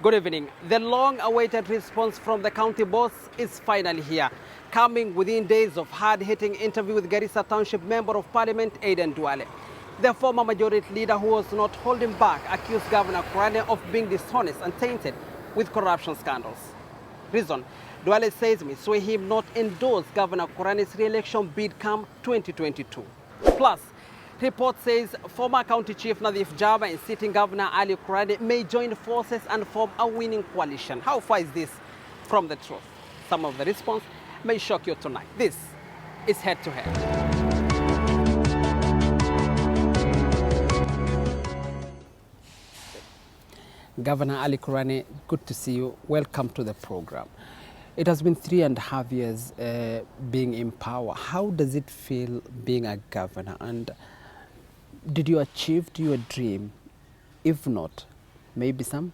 Good evening. The long-awaited response from the county boss is finally here, coming within days of hard-hitting interview with Garissa Township Member of Parliament Aden Duale. The former majority leader, who was not holding back, accused Governor Korane of being dishonest and tainted with corruption scandals. Reason: Duale says may sway him not endorse Governor Korane's re-election bid come 2022. Plus, report says former County Chief Nadif Jaba and sitting Governor Ali Korane may join forces and form a winning coalition. How far is this from the truth? Some of the response may shock you tonight. This is Head to Head. Governor Ali Korane, good to see you. Welcome to the program. It has been 3.5 years being in power. How does it feel being a governor? And did you achieve your dream? If not, maybe some?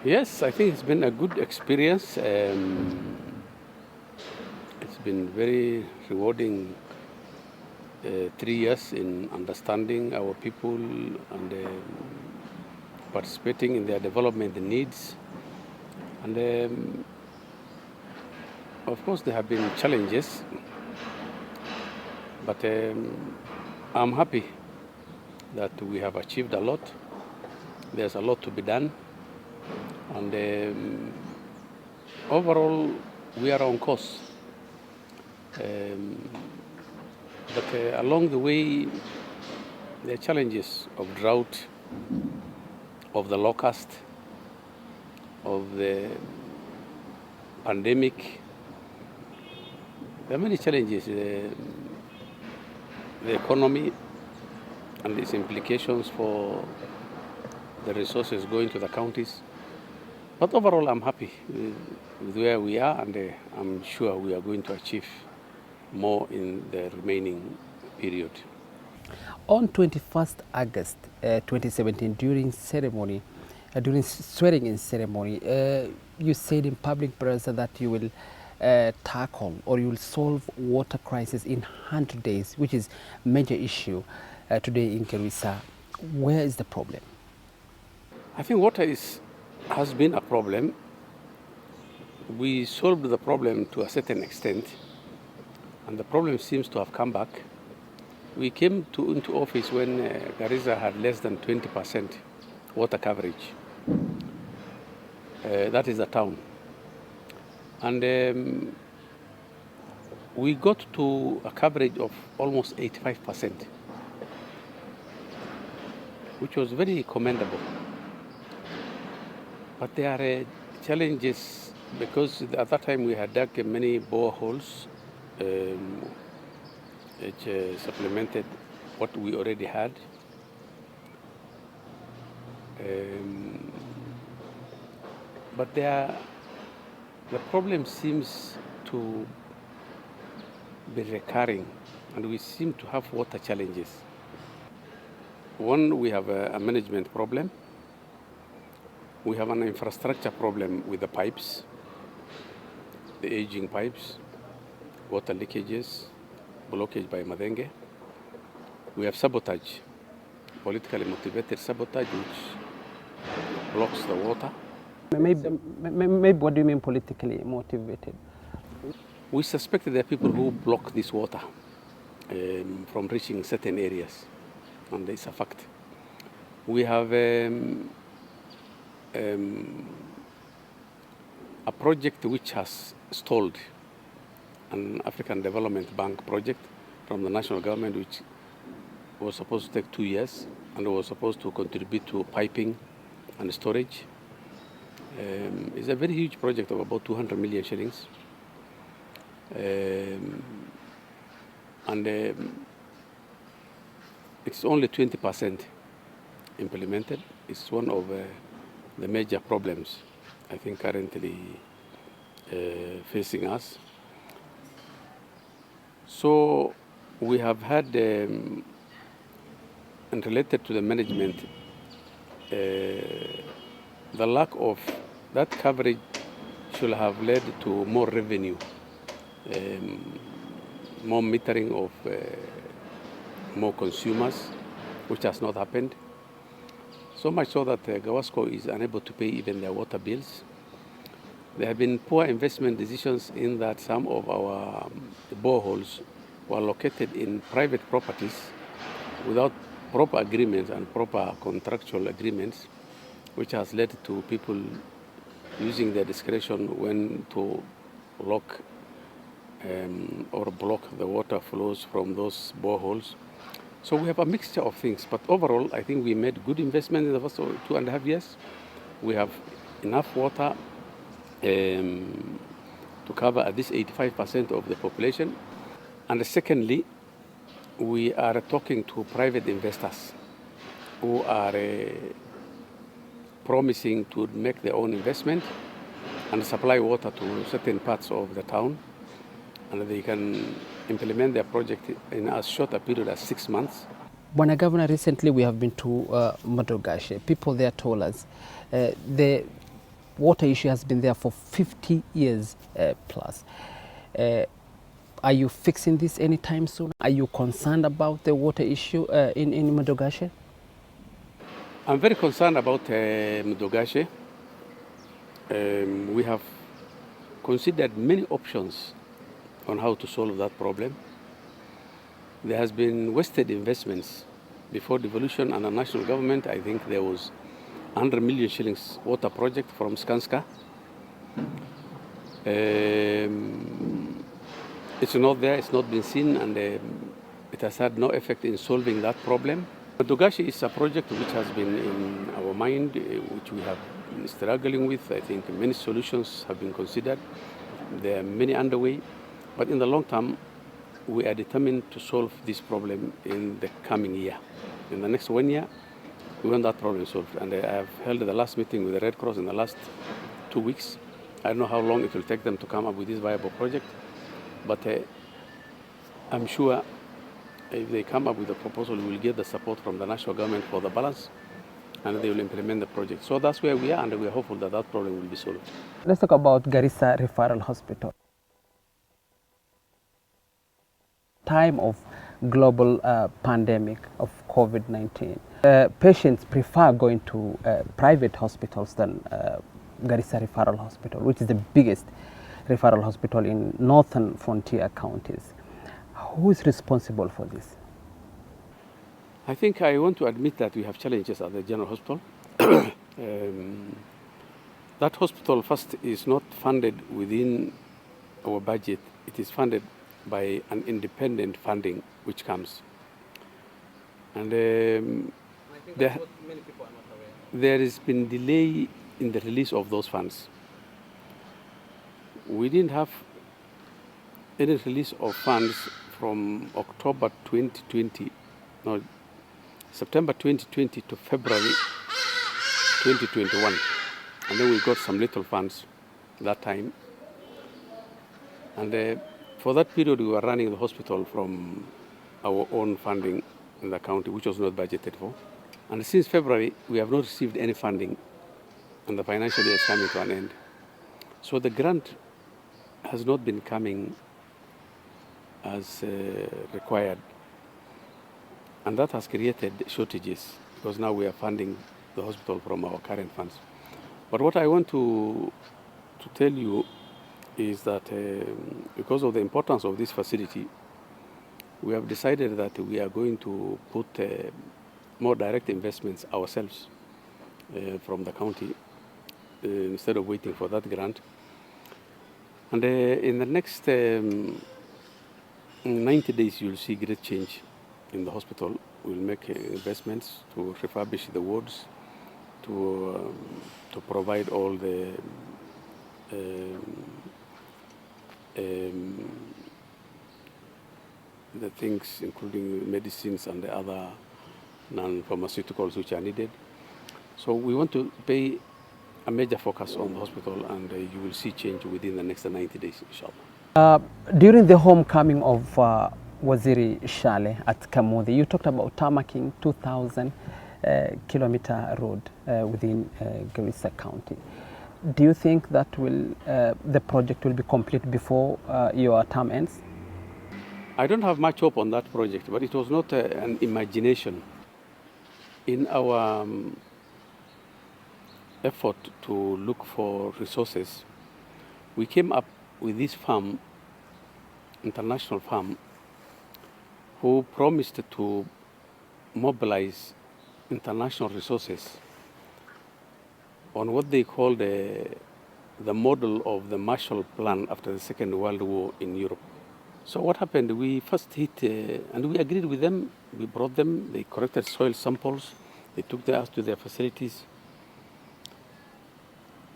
Yes, I think it's been a good experience. It's been very rewarding 3 years in understanding our people and participating in their development needs. And of course there have been challenges, but I'm happy that we have achieved a lot. There's a lot to be done, and overall we are on course. But along the way, there are challenges of drought, of the locust, of the pandemic. There are many challenges. The economy and its implications for the resources going to the counties. But overall, I'm happy with where we are, and I'm sure we are going to achieve more in the remaining period. On 21st August 2017, during swearing-in ceremony, you said in public browser that you will tackle or you will solve water crisis in 100 days, which is a major issue today in Garissa. Where is the problem? I think water has been a problem. We solved the problem to a certain extent, and the problem seems to have come back. We came into office when Garissa had less than 20% water coverage. That is the town. And we got to a coverage of almost 85%, which was very commendable. But there are challenges because at that time we had dug many boreholes, which supplemented what we already had. But the problem seems to be recurring, and we seem to have water challenges. One, we have a management problem. We have an infrastructure problem with the pipes, the aging pipes, water leakages, blockage by Madenge. We have sabotage, politically motivated sabotage, which blocks the water. Maybe what do you mean politically motivated? We suspect there are people who block this water from reaching certain areas, and it's a fact. We have a project which has stalled, an African Development Bank project from the national government, which was supposed to take 2 years and was supposed to contribute to piping and storage. It's a very huge project of about 200 million shillings. And it's only 20% implemented. It's one of the major problems, I think, currently facing us. So we have had, and related to the management, the lack of that coverage should have led to more revenue, more metering of more consumers, which has not happened. so much so that Gawasco is unable to pay even their water bills. There have been poor investment decisions in that some of our boreholes were located in private properties without proper agreements and proper contractual agreements, which has led to people using their discretion when to lock or block the water flows from those boreholes. So we have a mixture of things, but overall, I think we made good investment in the first 2.5 years. We have enough water to cover at least 85% of the population. And secondly, we are talking to private investors who are promising to make their own investment and supply water to certain parts of the town. And they can implement their project in as short a period as 6 months. Bwana Governor, recently we have been to Modogashe. People there told us the water issue has been there for 50 years plus. Are you fixing this anytime soon? Are you concerned about the water issue in Modogashe? I'm very concerned about Modogashe. We have considered many options on how to solve that problem. There has been wasted investments. Before devolution and the national government, I think there was 100 million shillings water project from Skanska. It's not there, it's not been seen, and it has had no effect in solving that problem. Modogashe is a project which has been in our mind, which we have been struggling with. I think many solutions have been considered. There are many underway. But in the long term, we are determined to solve this problem in the coming year. In the next 1 year, we want that problem solved. And I have held the last meeting with the Red Cross in the last 2 weeks. I don't know how long it will take them to come up with this viable project, but I'm sure if they come up with a proposal, we will get the support from the national government for the balance, and they will implement the project. So that's where we are, and we are hopeful that that problem will be solved. Let's talk about Garissa Referral Hospital. Time of global pandemic of COVID-19, patients prefer going to private hospitals than Garissa Referral Hospital, which is the biggest referral hospital in northern frontier counties. Who is responsible for this? I think I want to admit that we have challenges at the general hospital. That hospital first is not funded within our budget. It is funded by an independent funding which comes. And I think that's what many people are not aware. There has been delay in the release of those funds. We didn't have any release of funds from October 2020, no, September 2020 to February 2021. And then we got some little funds that time. And for that period, we were running the hospital from our own funding in the county, which was not budgeted for. And since February, we have not received any funding, and the financial year is coming to an end. So the grant has not been coming as required. And that has created shortages, because now we are funding the hospital from our current funds. But what I want to tell you is that because of the importance of this facility, we have decided that we are going to put more direct investments ourselves from the county instead of waiting for that grant. And in the next 90 days, you'll see great change in the hospital. We'll make investments to refurbish the wards, to provide all the things, including medicines and the other non-pharmaceuticals which are needed. So we want to pay a major focus on the hospital, and you will see change within the next 90 days, inshallah. During the homecoming of Waziri Shale at Kamuthi, you talked about tarmacking 2,000 kilometer road within Garissa County. Do you think that the project will be complete before your term ends? I don't have much hope on that project, but it was not an imagination. In our effort to look for resources, we came up with this firm, international firm, who promised to mobilize international resources on what they call the model of the Marshall Plan after the Second World War in Europe. So what happened, we first hit, and we agreed with them, we brought them, they collected soil samples, they took us to their facilities.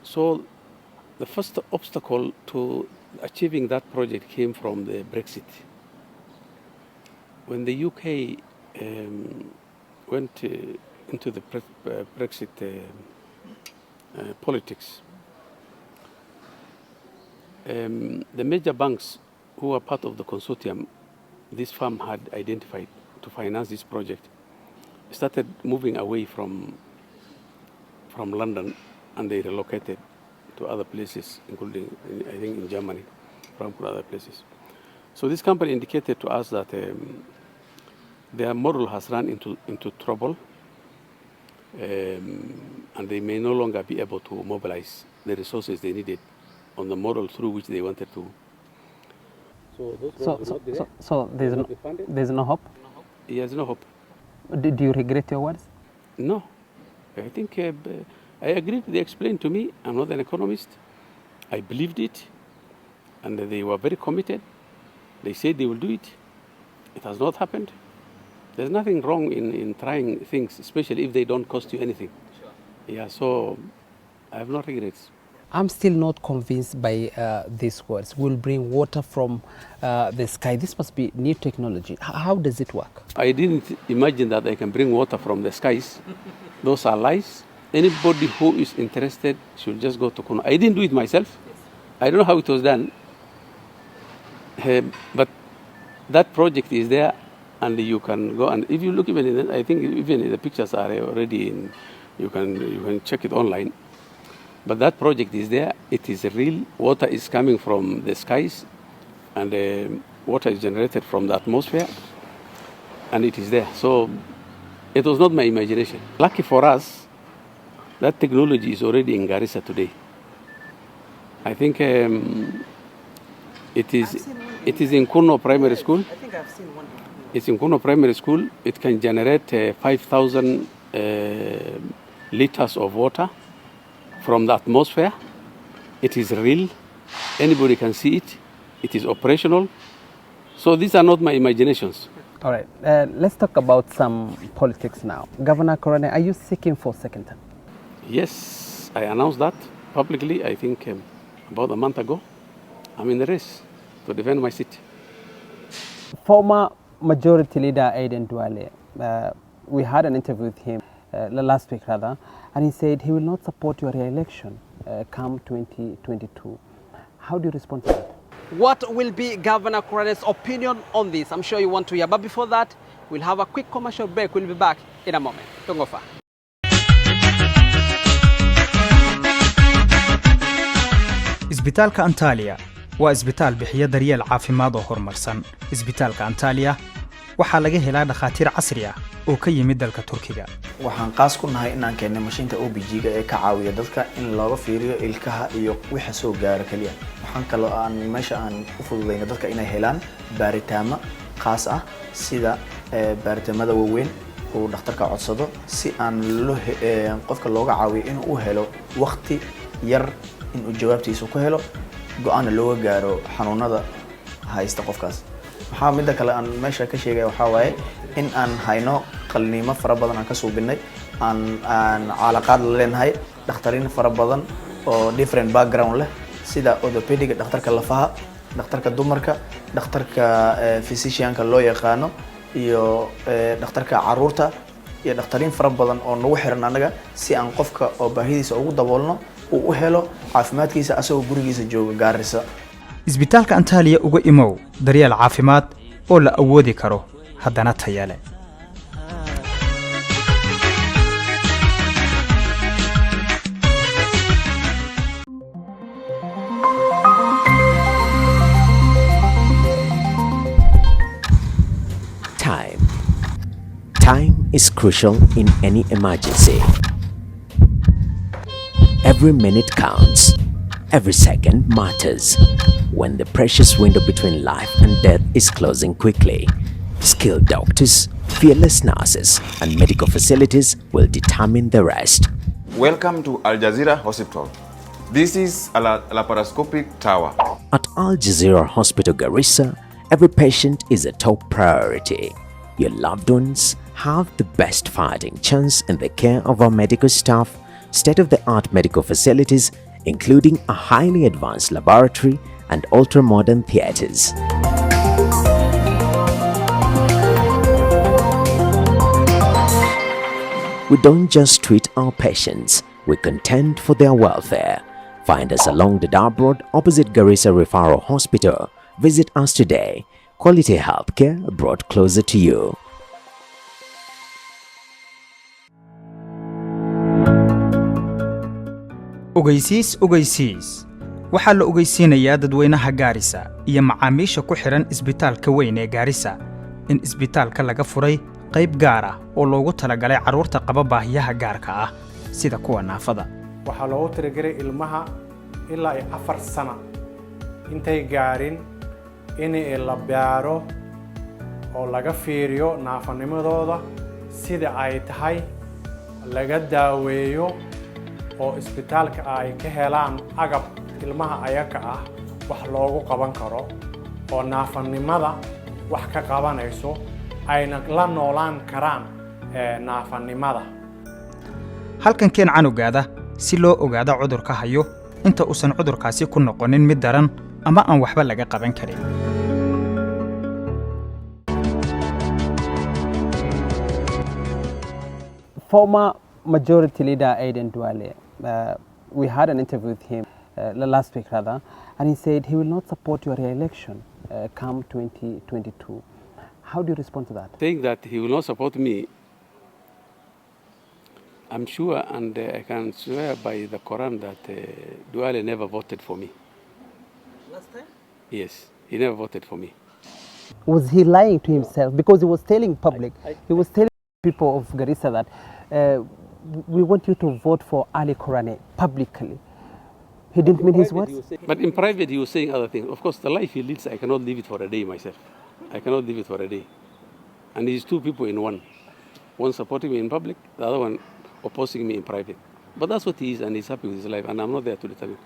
So the first obstacle to achieving that project came from the Brexit. When the UK went into the Brexit politics, the major banks who are part of the consortium this firm had identified to finance this project started moving away from London, and they relocated to other places, including, I think, in Germany, from other places. So this company indicated to us that their model has run into trouble, and they may no longer be able to mobilize the resources they needed on the model through which they wanted to. So there's no hope? Yes, no hope. Do you regret your words? No. I think I agreed. They explained to me, I'm not an economist. I believed it, and they were very committed. They said they will do it. It has not happened. There's nothing wrong in trying things, especially if they don't cost you anything. Sure. Yeah, so I have no regrets. I'm still not convinced by these words. We'll bring water from the sky. This must be new technology. How does it work? I didn't imagine that I can bring water from the skies. Those are lies. Anybody who is interested should just go to Qur'Aan. I didn't do it myself. Yes. I don't know how it was done. But that project is there, and you can go, and if you look even in it, I think even the pictures are already in, you can check it online. But that project is there. It is real. Water is coming from the skies, and water is generated from the atmosphere, and it is there. So it was not my imagination. Lucky for us, that technology is already in Garissa today. I think it is in Kuno Primary School. I think I've seen one. It's in Kuno Primary School. It can generate 5,000 liters of water from the atmosphere. It is real. Anybody can see it. It is operational. So these are not my imaginations. All right. Let's talk about some politics now. Governor Korane, are you seeking for second term? Yes, I announced that publicly, I think about a month ago. I'm in the race to defend my seat. Former Majority Leader Aden Duale, we had an interview with him last week rather, and he said he will not support your re-election come 2022. How do you respond to that? What will be Governor Korane's opinion on this? I'm sure you want to hear, but before that, we'll have a quick commercial break. We'll be back in a moment. Don't go far. isbitaalka Antalya waa isbitaal bixiya daryeel caafimaad oo horumarsan. Isbitaalka Antalya waxaa laga helaa dhakhaatiir casri ah oo ka yimid dalka Turkiga. Waxaan qaas ku nahay inaan keenno mashiinta OBG-ga ee ka caawiya dadka in looga fiiriyo ilkaha iyo waxa soo gaara kaliya. Waxaan kaloo aan meesha aan u fududeyno dadka inay helaan baaritaano qaas ah sida baaritaamada waaweyn oo dhakhtarka codsado si aan qofka looga caawiyo in uu helo waqti yar in uu jawaabtiisa ku helo go'aan looga gaaro xanuunada haysta qofkaas. waxaa mid kale aan meesha ka sheegay waxa waaye in aan hayno qalniimo fara badan aan ka soo binnay aan calaaqad leenahay dhakhtarin fara badan oo different background leh sida orthopedic dhakhtarka lafaha dhakhtarka dumarka dhakhtarka physicianka loo yaqaano iyo dhakhtarka caruurta iyo dhakhtarin fara badan oo nagu xiran anaga si aan qofka oo baahidiisa ugu daboolno uu u helo caafimaadkiisa asagoo gurigiisa jooga Garissa. isbitaalka Antalya uga imow daryeel caafimaad oo la awoodi karo haddana tayo leh. Time is crucial in any emergency. Every minute counts. Every second matters. When the precious window between life and death is closing quickly, skilled doctors, fearless nurses, and medical facilities will determine the rest. Welcome to Al Jazeera Hospital. This is a laparoscopic tower. At Al Jazeera Hospital, Garissa, every patient is a top priority. Your loved ones have the best fighting chance in the care of our medical staff, state-of-the-art medical facilities, including a highly advanced laboratory and ultra-modern theaters. We don't just treat our patients, we contend for their welfare. Find us along the Dab Road opposite Garissa Referral Hospital. Visit us today. Quality healthcare brought closer to you. ogeysiis waxaa la ogeysiinayaa dadweynaha Garissa iyo macaamiisha ku xiran isbitaalka weyn ee Garissa in isbitaalka laga furay qayb gaar ah oo loogu talagalay carruurta qaba baahiyaha gaarka ah sida kuwa naafada. waxaa loogu talagalay ilmaha ilaa 4 sano intay gaarin in la baaro oo laga fiiriyo naafanimadooda sida ay tahay laga daaweeyo oo isbitaalka ay ka helaan agab ilmaha ayaka ah wax loogu qaban karo oo naafanimada wax ka qabanayso ayna la noolaan karaan naafanimada. halkan keen canugaada si loo ogaado cudurka hayo inta uusan cudurkaasi ku noqonin mid daran ama aan waxba laga qaban karin. Former Majority Leader Aden Duale, we had an interview with him last week rather, and he said he will not support your re-election come 2022. How do you respond to that? Saying that he will not support me, I'm sure and I can swear by the Quran that Duale never voted for me. Last time? Yes, he never voted for me. Was he lying to himself? Because he was telling public, he was telling people of Garissa that we want you to vote for Ali Korane publicly. He didn't mean his words? But in private he was saying other things. Of course, the life he leads, I cannot live it for a day myself. I cannot live it for a day. And he's two people in one. One supporting me in public, the other one opposing me in private. But that's what he is, and he's happy with his life, and I'm not there to determine.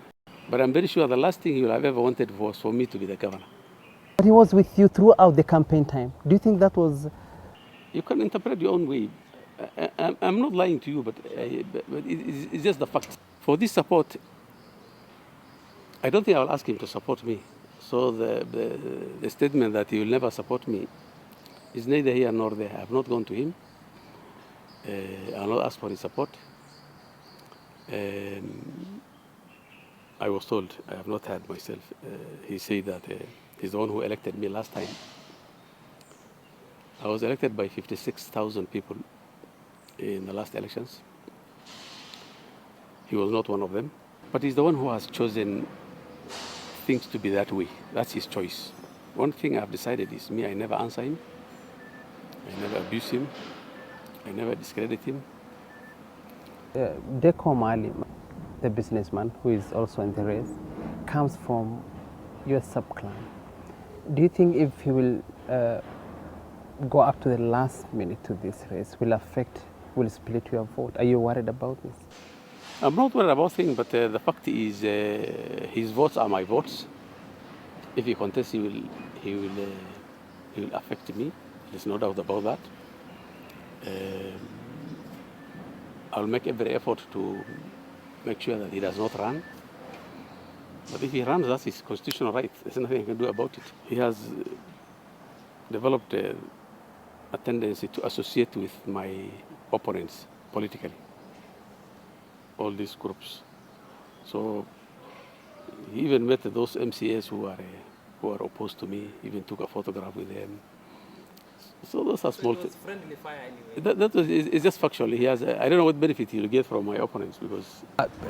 But I'm very sure the last thing he will have ever wanted was for me to be the governor. But he was with you throughout the campaign time. Do you think that was... You can interpret your own way. I'm not lying to you, but it's just the fact. For this support, I don't think I will ask him to support me. So the statement that he will never support me is neither here nor there. I have not gone to him. I will not ask for his support. I was told, I have not heard myself. He said that he's the one who elected me last time. I was elected by 56,000 people in the last elections. He was not one of them. But he's the one who has chosen things to be that way. That's his choice. One thing I've decided is me, I never answer him. I never abuse him. I never discredit him. Deko Mali, the businessman who is also in the race, comes from your sub-clan. Do you think if he will go up to the last minute to this race, will split your vote? Are you worried about this? I'm not worried about things, but the fact is his votes are my votes. If he contests, he will affect me. There's no doubt about that. I'll make every effort to make sure that he does not run. But if he runs, that's his constitutional right. There's nothing I can do about it. He has developed a tendency to associate with my opponents politically, all these groups. So he even met those MCAs who are opposed to me, even took a photograph with them. So those are small things. Friendly fire anyway. It's just factual. He has, I don't know what benefit he'll get from my opponents because...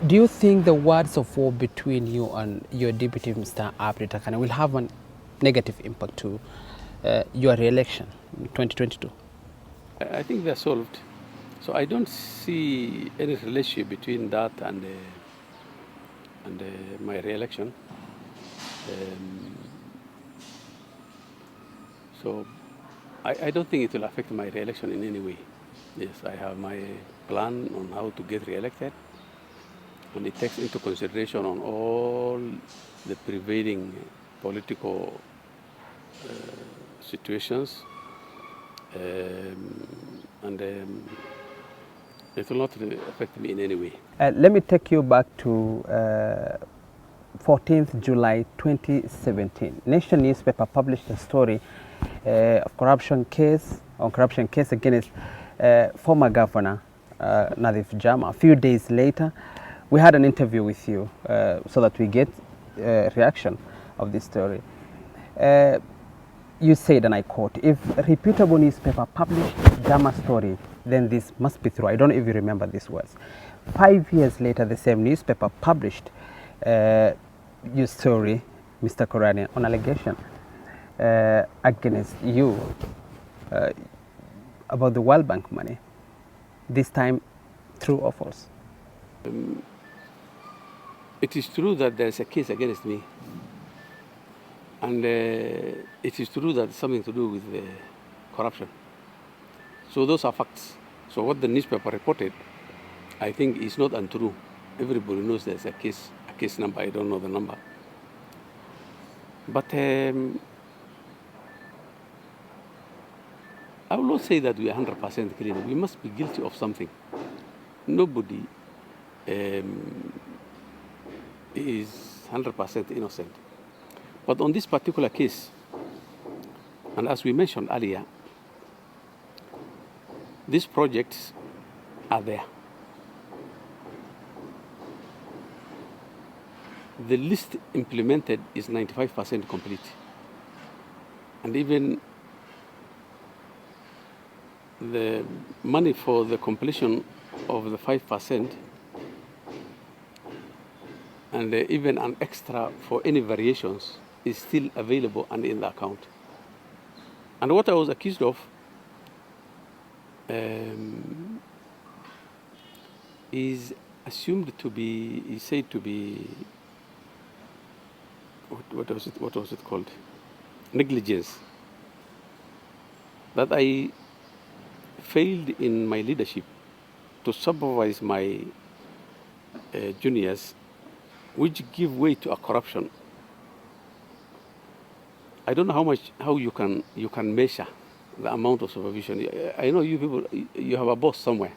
do you think the words of war between you and your deputy, Mr. Abdi Takane, will have a negative impact to your re-election in 2022? I think they're solved. So I don't see any relationship between that and and my re-election. So I don't think it will affect my re-election in any way. Yes, I have my plan on how to get re-elected, and it takes into consideration on all the prevailing political situations, and it will not really affect me in any way. Let me take you back to 14th July 2017. Nation newspaper published a story of corruption case against former governor Nadif Jama. A few days later, we had an interview with you so that we get a reaction of this story. You said, and I quote, "If a reputable newspaper published Jama's story, then this must be true." I don't know if you remember these words. 5 years later, the same newspaper published your story, Mr. Korane, on allegation against you about the World Bank money. This time, true or false? It is true that there is a case against me, and it is true that it's something to do with corruption. So those are facts. So what the newspaper reported, I think, is not untrue. Everybody knows there's a case number. I don't know the number. But I will not say that we are 100% clean. We must be guilty of something. Nobody is 100% innocent. But on this particular case, and as we mentioned earlier, these projects are there. The list implemented is 95% complete. And even the money for the completion of the 5% and even an extra for any variations is still available and in the account. And what I was accused of is assumed to be, is said to be, what was it called? Negligence. That I failed in my leadership to supervise my juniors, which give way to a corruption. I don't know how you can measure the amount of supervision. I know you people, you have a boss somewhere.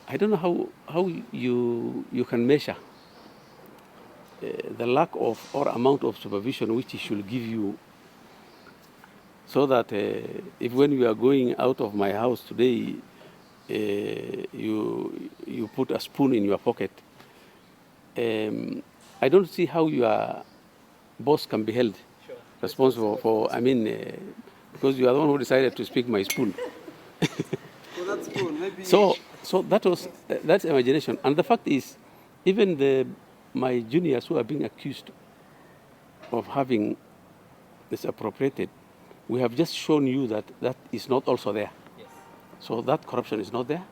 I don't know how you can measure the lack of or amount of supervision which he should give you, so that if when you are going out of my house today, you put a spoon in your pocket, I don't see how your boss can be held responsible for, I mean, because you are the one who decided to speak my spoon. Well, that's cool. Maybe. So that's imagination. And the fact is, even my juniors who are being accused of having misappropriated, we have just shown you that that is not also there. Yes. So that corruption is not there.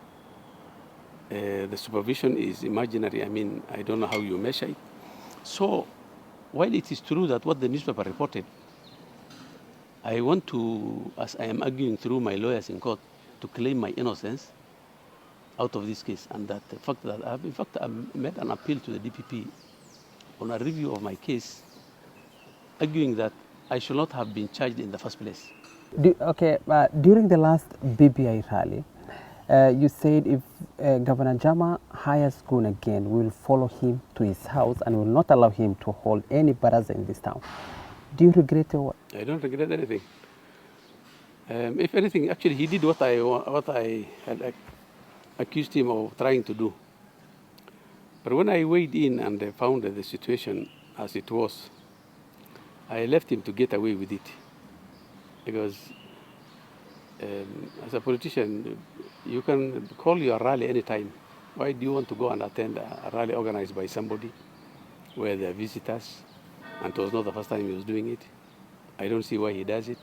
The supervision is imaginary. I mean, I don't know how you measure it. So while it is true that what the newspaper reported, I want to, as I am arguing through my lawyers in court, to claim my innocence out of this case, and that the fact that I've made an appeal to the DPP on a review of my case, arguing that I should not have been charged in the first place. During the last BBI rally, you said if Governor Jama hires Goon again, we will follow him to his house and will not allow him to hold any baraza in this town. Do you regret your work? I don't regret anything. If anything, actually, he did what I had accused him of trying to do. But when I weighed in and found the situation as it was, I left him to get away with it. Because as a politician, you can call your rally anytime. Why do you want to go and attend a rally organized by somebody where there are visitors? And it was not the first time he was doing it. I don't see why he does it.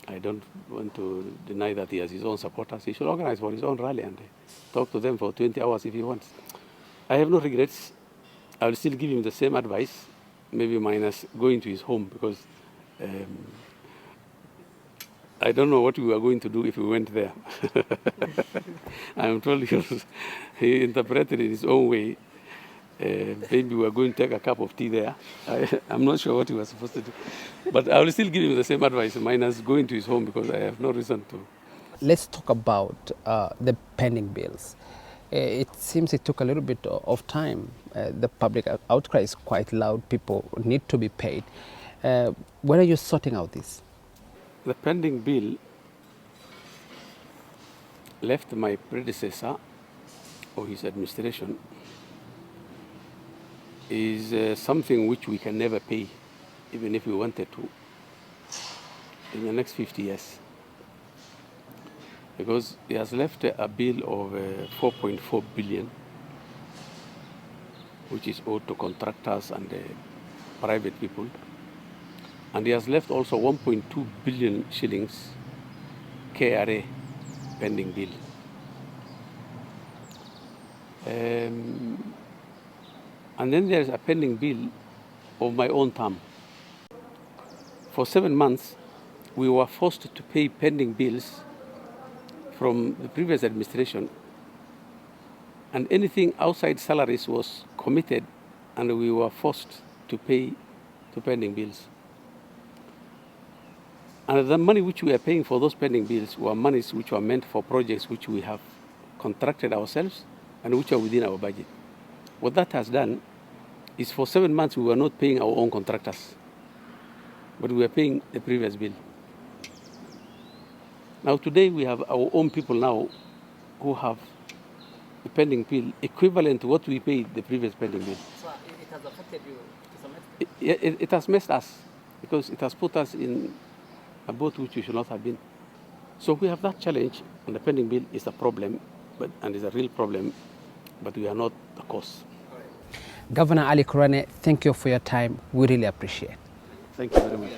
I don't want to deny that he has his own supporters. He should organize for his own rally and talk to them for 20 hours if he wants. I have no regrets. I will still give him the same advice, maybe minus going to his home, because I don't know what we were going to do if we went there. I'm told he interpreted it his own way. Maybe we were going to take a cup of tea there. I'm not sure what he was supposed to do. But I will still give him the same advice, minus going to his home, because I have no reason to. Let's talk about the pending bills. It seems it took a little bit of time. The public outcry is quite loud. People need to be paid. When are you sorting out this? The pending bill left my predecessor or his administration is something which we can never pay, even if we wanted to, in the next 50 years. Because he has left a bill of 4.4 billion, which is owed to contractors and private people. And he has left also 1.2 billion shillings KRA pending bill. And then there's a pending bill of my own term. For 7 months, we were forced to pay pending bills from the previous administration, and anything outside salaries was committed, and we were forced to pay to pending bills. And the money which we are paying for those pending bills were monies which were meant for projects which we have contracted ourselves and which are within our budget. What that has done is for 7 months we were not paying our own contractors, but we were paying the previous bill. Now today we have our own people now who have the pending bill equivalent to what we paid the previous pending bill. So it has affected you to some extent? It has messed us, because it has put us in a boat which we should not have been. So we have that challenge, and the pending bill is a problem, and is a real problem, but we are not the cause. Governor Ali Korane, thank you for your time. We really appreciate it. Thank you very much.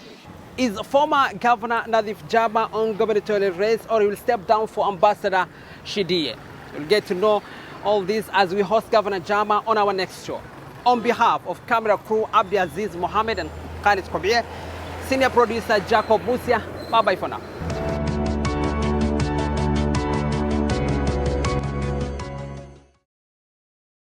Is former Governor Nadif Jama on gubernatorial race, or he will step down for Ambassador Shidiye? We'll get to know all this as we host Governor Jama on our next show. On behalf of camera crew Abdi Aziz Mohammed and Khalid Kobier, senior producer Jacob Musia, bye-bye for now.